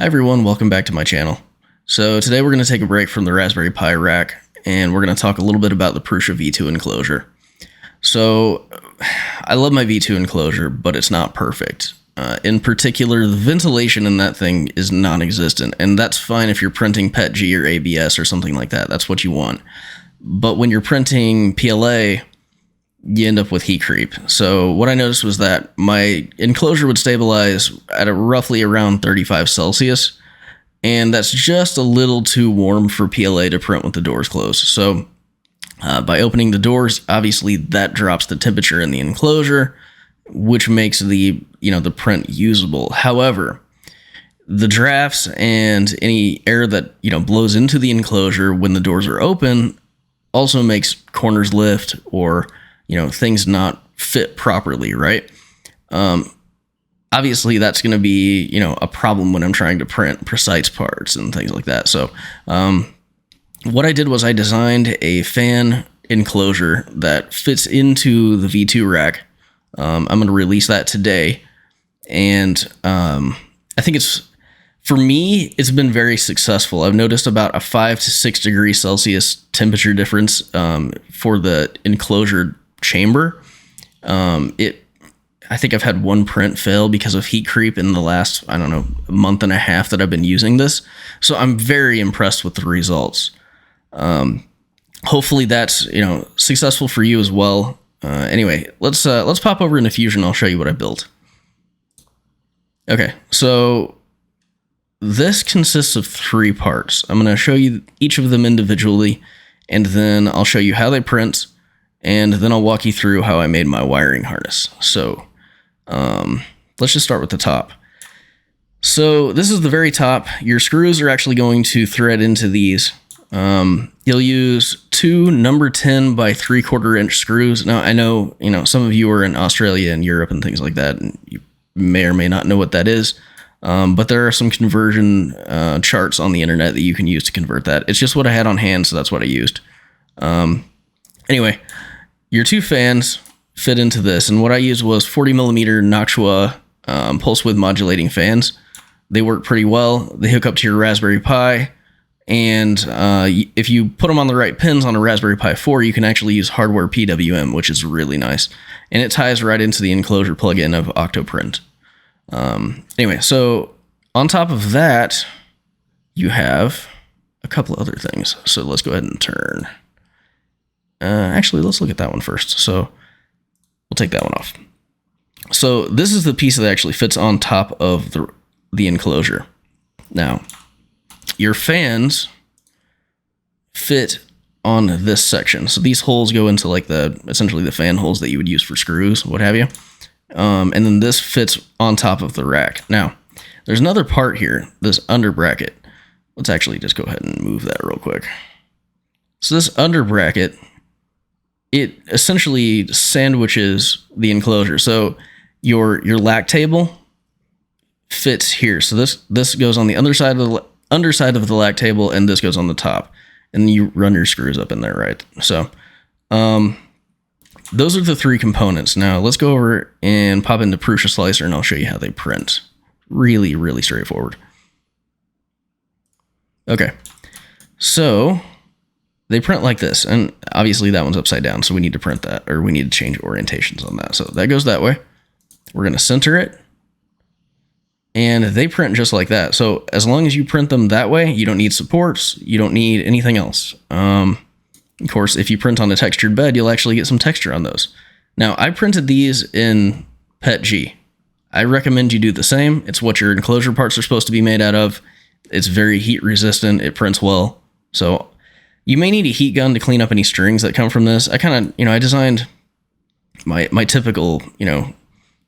Hi everyone, welcome back to my channel. So today we're going to take a break from the Raspberry Pi rack and we're going to talk a little bit about the Prusa V2 enclosure. So I love my V2 enclosure, but it's not perfect. In particular, the ventilation in that thing is non-existent, and that's fine if you're printing PETG or ABS or something like that. That's what you want. But when you're printing PLA, you end up with heat creep. So what I noticed was that my enclosure would stabilize at roughly around 35 Celsius, and that's just a little too warm for PLA to print with the doors closed. So by opening the doors, obviously that drops the temperature in the enclosure, which makes the print usable. However, the drafts and any air that blows into the enclosure when the doors are open also makes corners lift or things not fit properly, right? Obviously, that's going to be, a problem when I'm trying to print precise parts and things like that. So what I did was I designed a fan enclosure that fits into the V2 rack. I'm going to release that today. And I think for me, it's been very successful. I've noticed about a 5 to 6 degrees Celsius temperature difference for the enclosure chamber. I think I've had one print fail because of heat creep in the last, month and a half that I've been using this. So I'm very impressed with the results. Hopefully that's, successful for you as well. Anyway, let's pop over into Fusion. I'll show you what I built. Okay, so this consists of 3 parts. I'm going to show you each of them individually, and then I'll show you how they print, and then I'll walk you through how I made my wiring harness. So let's just start with the top. So this is the very top. Your screws are actually going to thread into these. You'll use 2 number 10 by 3/4 inch screws. Now I know, some of you are in Australia and Europe and things like that, and you may or may not know what that is. But there are some conversion charts on the internet that you can use to convert that. It's just what I had on hand, so that's what I used. Anyway, your 2 fans fit into this, and what I used was 40 millimeter Noctua pulse width modulating fans. They work pretty well. They hook up to your Raspberry Pi, and if you put them on the right pins on a Raspberry Pi 4, you can actually use hardware PWM, which is really nice, and it ties right into the enclosure plugin of Octoprint. Anyway, so on top of that, you have a couple other things. So let's go ahead and turn. Actually, let's look at that one first. So we'll take that one off. So this is the piece that actually fits on top of the enclosure. Now, your fans fit on this section. So these holes go into like essentially the fan holes that you would use for screws, what have you. And then this fits on top of the rack. Now, there's another part here, this under bracket. Let's actually just go ahead and move that real quick. So this under bracket, it essentially sandwiches the enclosure. So your lack table fits here. So this goes on the underside of the lack table, and this goes on the top. And you run your screws up in there, right? So those are the 3 components. Now let's go over and pop into Prusa Slicer, and I'll show you how they print. Really, really straightforward. Okay, so they print like this, and obviously that one's upside down, so we need to print that, or we need to change orientations on that. So that goes that way. We're going to center it, and they print just like that. So as long as you print them that way, you don't need supports, you don't need anything else. Of course, if you print on a textured bed, you'll actually get some texture on those. Now, I printed these in PETG. I recommend you do the same. It's what your enclosure parts are supposed to be made out of. It's very heat resistant. It prints well. So you may need a heat gun to clean up any strings that come from this. I kind of, I designed my typical,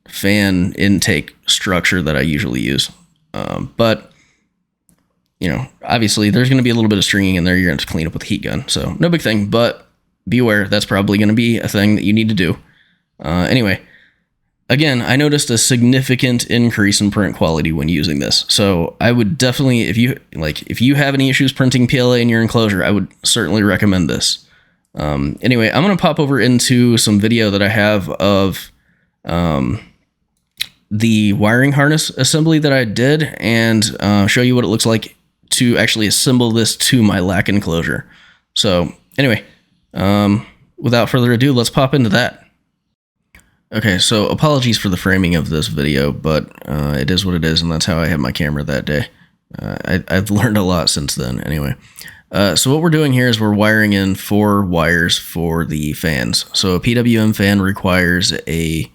fan intake structure that I usually use. But obviously there's going to be a little bit of stringing in there. You're going to have to clean up with a heat gun. So no big thing, but beware, that's probably going to be a thing that you need to do. Anyway, again, I noticed a significant increase in print quality when using this. So I would definitely, if you have any issues printing PLA in your enclosure, I would certainly recommend this. Anyway, I'm going to pop over into some video that I have of the wiring harness assembly that I did and show you what it looks like to actually assemble this to my Lack enclosure. So anyway, without further ado, let's pop into that. Okay, so apologies for the framing of this video, but it is what it is, and that's how I had my camera that day. I've learned a lot since then, anyway. So what we're doing here is we're wiring in 4 wires for the fans. So a PWM fan requires a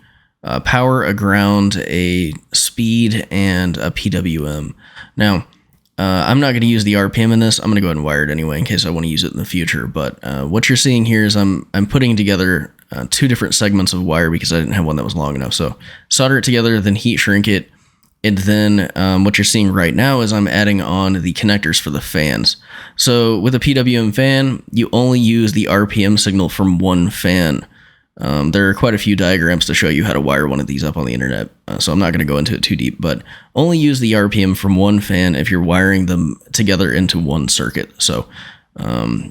power, a ground, a speed, and a PWM. Now, I'm not going to use the RPM in this. I'm going to go ahead and wire it anyway in case I want to use it in the future. But what you're seeing here is I'm putting together 2 different segments of wire because I didn't have one that was long enough. So solder it together, then heat shrink it. And then what you're seeing right now is I'm adding on the connectors for the fans. So with a PWM fan, you only use the RPM signal from one fan. There are quite a few diagrams to show you how to wire one of these up on the internet, so I'm not going to go into it too deep, but only use the RPM from one fan if you're wiring them together into one circuit. So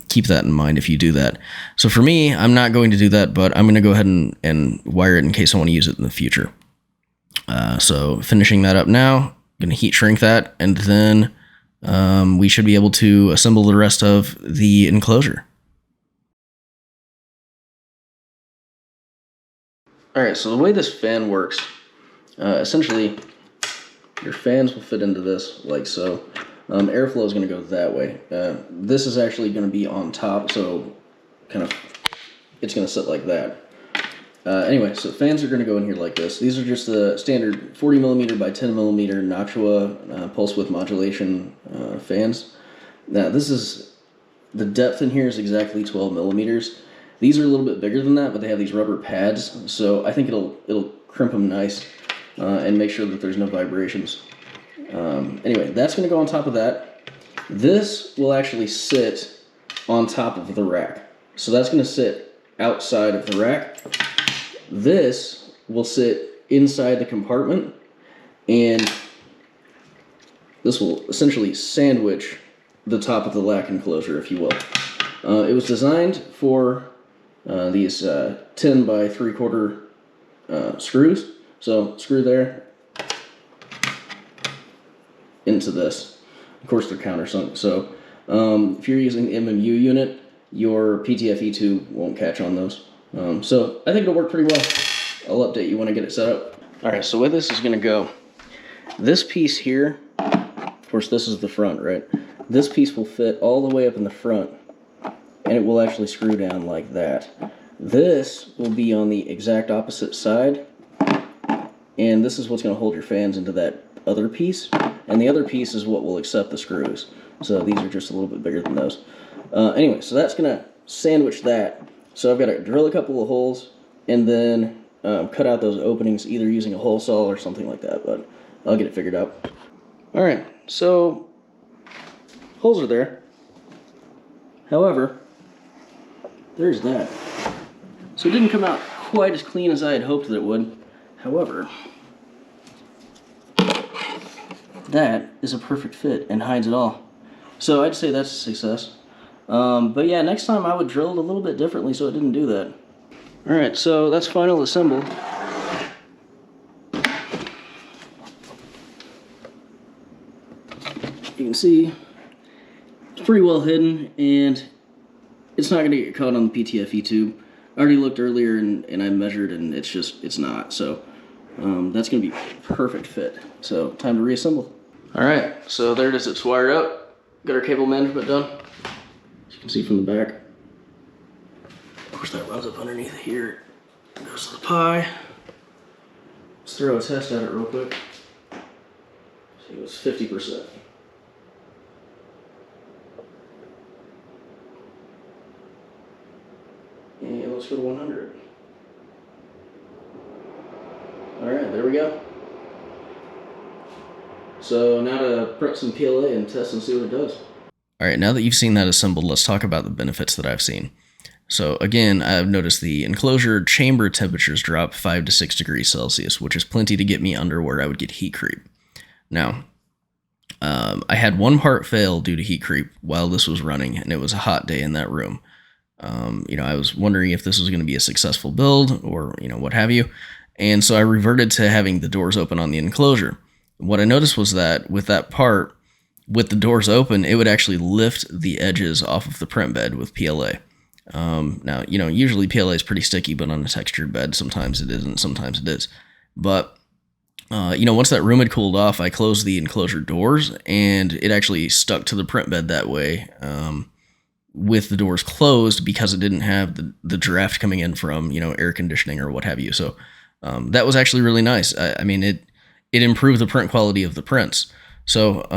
keep that in mind if you do that. So for me, I'm not going to do that, but I'm going to go ahead and wire it in case I want to use it in the future. So finishing that up now, I'm going to heat shrink that, and then we should be able to assemble the rest of the enclosure. Alright, so the way this fan works, essentially your fans will fit into this like so. Airflow is going to go that way. This is actually going to be on top, so it's going to sit like that. Anyway, so fans are going to go in here like this. These are just the standard 40mm by 10mm Noctua pulse width modulation fans. Now this is, the depth in here is exactly 12mm. These are a little bit bigger than that, but they have these rubber pads, so I think it'll crimp them nice and make sure that there's no vibrations. Anyway, that's going to go on top of that. This will actually sit on top of the rack. So that's going to sit outside of the rack. This will sit inside the compartment, and this will essentially sandwich the top of the Lack enclosure, if you will. It was designed for these 10 by 3/4 screws. So screw there into this. Of course, they're countersunk. So if you're using the MMU unit, your PTFE tube won't catch on those. So I think it'll work pretty well. I'll update you when I get it set up. All right, so the way this is going to go, this piece here, of course, this is the front, right? This piece will fit all the way up in the front, and it will actually screw down like that. This will be on the exact opposite side, and this is what's going to hold your fans into that other piece, and the other piece is what will accept the screws. So these are just a little bit bigger than those. Anyway, so that's going to sandwich that. So I've got to drill a couple of holes and then cut out those openings either using a hole saw or something like that, but I'll get it figured out. Alright, so holes are there. However, there's that. So it didn't come out quite as clean as I had hoped that it would. However, that is a perfect fit and hides it all. So I'd say that's a success. But yeah, next time I would drill it a little bit differently so it didn't do that. Alright, so that's final assembled. You can see it's pretty well hidden, and it's not going to get caught on the PTFE tube. I already looked earlier and I measured, and it's not. So that's going to be perfect fit. So time to reassemble. Alright, so there it is. It's wired up. Got our cable management done. As you can see from the back. Of course, that runs up underneath here. Goes to the pie. Let's throw a test at it real quick. See, it was 50%. And let's go to 100. Alright, there we go. So now to prep some PLA and test and see what it does. Alright, now that you've seen that assembled, let's talk about the benefits that I've seen. So again, I've noticed the enclosure chamber temperatures drop 5 to 6 degrees Celsius, which is plenty to get me under where I would get heat creep. Now, I had one part fail due to heat creep while this was running, and it was a hot day in that room. I was wondering if this was going to be a successful build or, what have you. And so I reverted to having the doors open on the enclosure. What I noticed was that with that part, with the doors open, it would actually lift the edges off of the print bed with PLA. Now, usually PLA is pretty sticky, but on a textured bed, sometimes it isn't, sometimes it is. But, once that room had cooled off, I closed the enclosure doors, and it actually stuck to the print bed that way with the doors closed because it didn't have the draft coming in from, air conditioning or what have you. So that was actually really nice. I mean, it improved the print quality of the prints. So,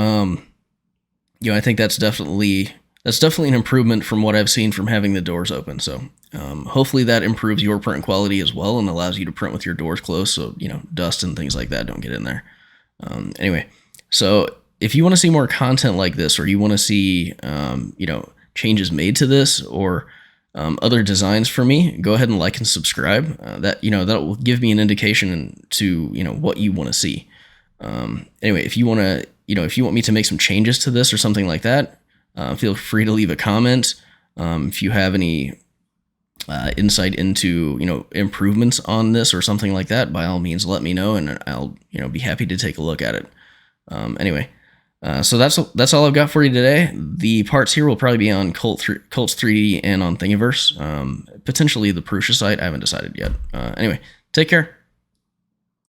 I think that's definitely an improvement from what I've seen from having the doors open. So hopefully that improves your print quality as well and allows you to print with your doors closed, so dust and things like that don't get in there. Anyway, so if you want to see more content like this, or you want to see changes made to this, or other designs for me, go ahead and like and subscribe. That will give me an indication to what you want to see. Anyway, if you want me to make some changes to this or something like that, feel free to leave a comment. If you have any insight into improvements on this or something like that, by all means let me know, and I'll be happy to take a look at it. Anyway, so that's all I've got for you today. The parts here will probably be on Colts 3D and on Thingiverse, potentially the Prusa site. I haven't decided yet. Anyway, take care.